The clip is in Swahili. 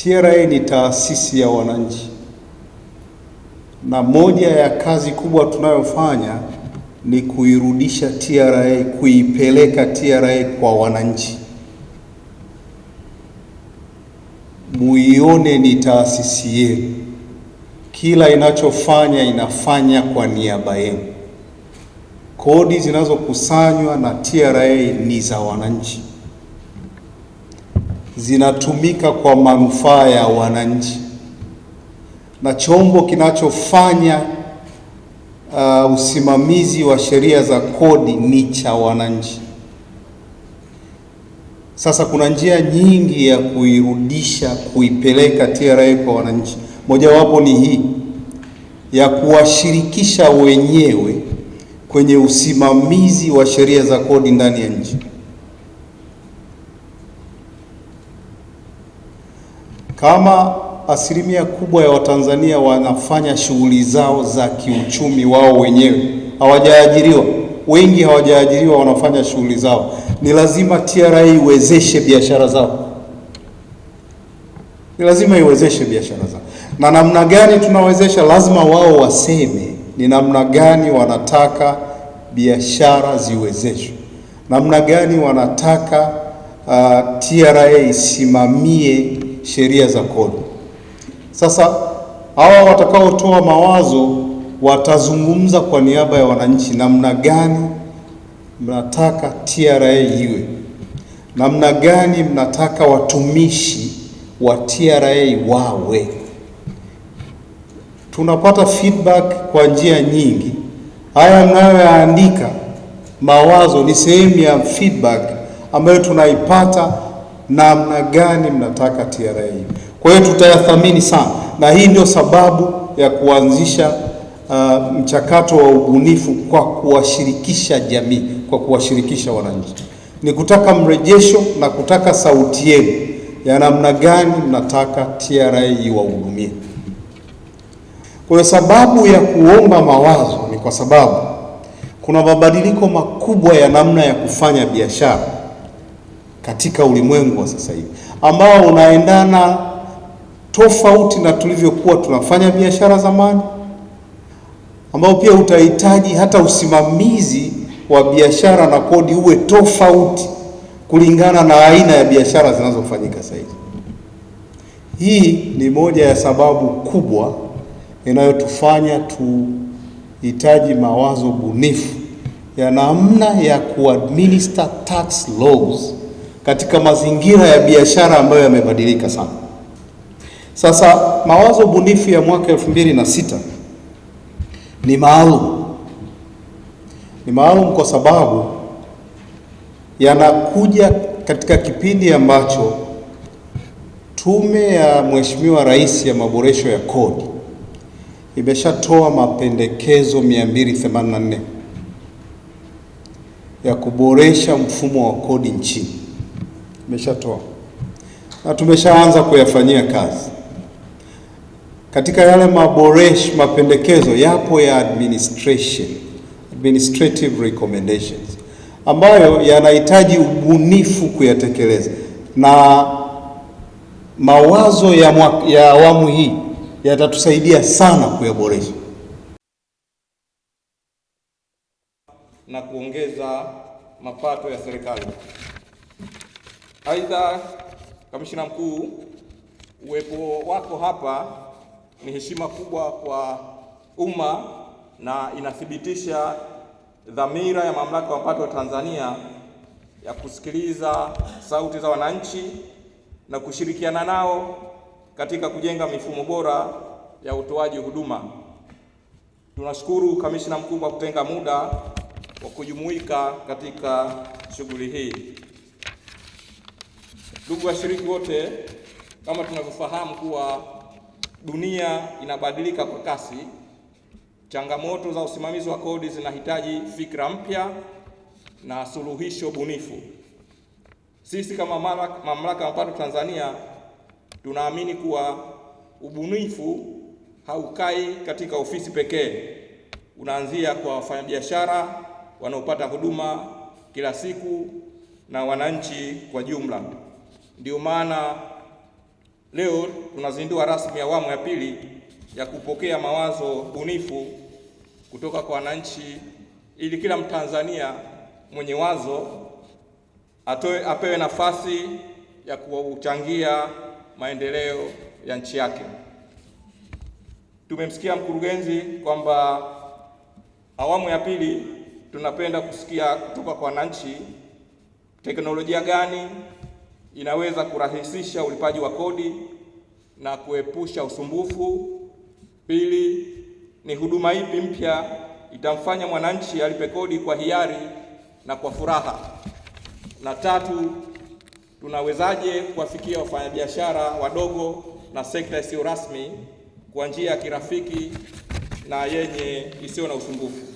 TRA ni taasisi ya wananchi, na moja ya kazi kubwa tunayofanya ni kuirudisha TRA, kuipeleka TRA kwa wananchi, muione ni taasisi yenu. Kila inachofanya inafanya kwa niaba yenu. Kodi zinazokusanywa na TRA ni za wananchi, zinatumika kwa manufaa ya wananchi, na chombo kinachofanya usimamizi wa sheria za kodi ni cha wananchi. Sasa kuna njia nyingi ya kuirudisha, kuipeleka TRA kwa wananchi. Mojawapo ni hii ya kuwashirikisha wenyewe kwenye usimamizi wa sheria za kodi ndani ya nchi. Kama asilimia kubwa ya Watanzania wanafanya shughuli zao za kiuchumi wao wenyewe, hawajaajiriwa, wengi hawajaajiriwa, wanafanya shughuli zao, ni lazima TRA iwezeshe biashara zao. Ni lazima iwezeshe biashara zao. Na namna gani tunawezesha? Lazima wao waseme ni namna gani wanataka biashara ziwezeshwe, namna gani wanataka TRA isimamie sheria za kodi. Sasa hawa watakaotoa mawazo watazungumza kwa niaba ya wananchi, namna gani mnataka TRA iwe, namna gani mnataka watumishi wa TRA wawe. Tunapata feedback kwa njia nyingi. Haya mnayoyaandika mawazo ni sehemu ya feedback ambayo tunaipata, namna gani mnataka TRA iwe. Kwa hiyo tutayathamini sana, na hii ndio sababu ya kuanzisha mchakato wa ubunifu kwa kuwashirikisha jamii, kwa kuwashirikisha wananchi. Ni kutaka mrejesho na kutaka sauti yenu ya namna gani mnataka TRA iwahudumie. Kwa sababu ya kuomba mawazo ni kwa sababu kuna mabadiliko makubwa ya namna ya kufanya biashara katika ulimwengu wa sasa hivi, ambao unaendana tofauti na tulivyokuwa tunafanya biashara zamani, ambao pia utahitaji hata usimamizi wa biashara na kodi uwe tofauti kulingana na aina ya biashara zinazofanyika sasa hivi. Hii ni moja ya sababu kubwa inayotufanya tuhitaji mawazo bunifu ya namna ya kuadminister tax laws katika mazingira ya biashara ambayo yamebadilika sana. Sasa mawazo bunifu ya mwaka 2006 ni maalum. Ni maalum kwa sababu yanakuja katika kipindi ambacho Tume ya Mheshimiwa Rais ya maboresho ya kodi imeshatoa mapendekezo 284 ya kuboresha mfumo wa kodi nchini. Imeshatoa na tumeshaanza kuyafanyia kazi. Katika yale mapendekezo yapo ya administrative recommendations ambayo yanahitaji ubunifu kuyatekeleza, na mawazo ya awamu hii yatatusaidia sana kuyaboresha na kuongeza mapato ya serikali. Aidha, Kamishna Mkuu, uwepo wako hapa ni heshima kubwa kwa umma na inathibitisha dhamira ya Mamlaka ya Mapato ya Tanzania ya kusikiliza sauti za wananchi na kushirikiana nao katika kujenga mifumo bora ya utoaji huduma. Tunashukuru Kamishna Mkuu kwa kutenga muda wa kujumuika katika shughuli hii. Ndugu washiriki wote, kama tunavyofahamu kuwa dunia inabadilika kwa kasi, changamoto za usimamizi wa kodi zinahitaji fikra mpya na suluhisho bunifu. Sisi kama Mamlaka ya Mapato Tanzania tunaamini kuwa ubunifu haukai katika ofisi pekee, unaanzia kwa wafanyabiashara wanaopata huduma kila siku na wananchi kwa jumla. Ndio maana Leo tunazindua rasmi awamu ya pili ya kupokea mawazo bunifu kutoka kwa wananchi, ili kila Mtanzania mwenye wazo apewe nafasi ya kuchangia maendeleo ya nchi yake. Tumemsikia mkurugenzi kwamba awamu ya pili tunapenda kusikia kutoka kwa wananchi teknolojia gani inaweza kurahisisha ulipaji wa kodi na kuepusha usumbufu. Pili, ni huduma ipi mpya itamfanya mwananchi alipe kodi kwa hiari na kwa furaha. Na tatu, tunawezaje kuwafikia wafanyabiashara wadogo na sekta isiyo rasmi kwa njia ya kirafiki na yenye isiyo na usumbufu.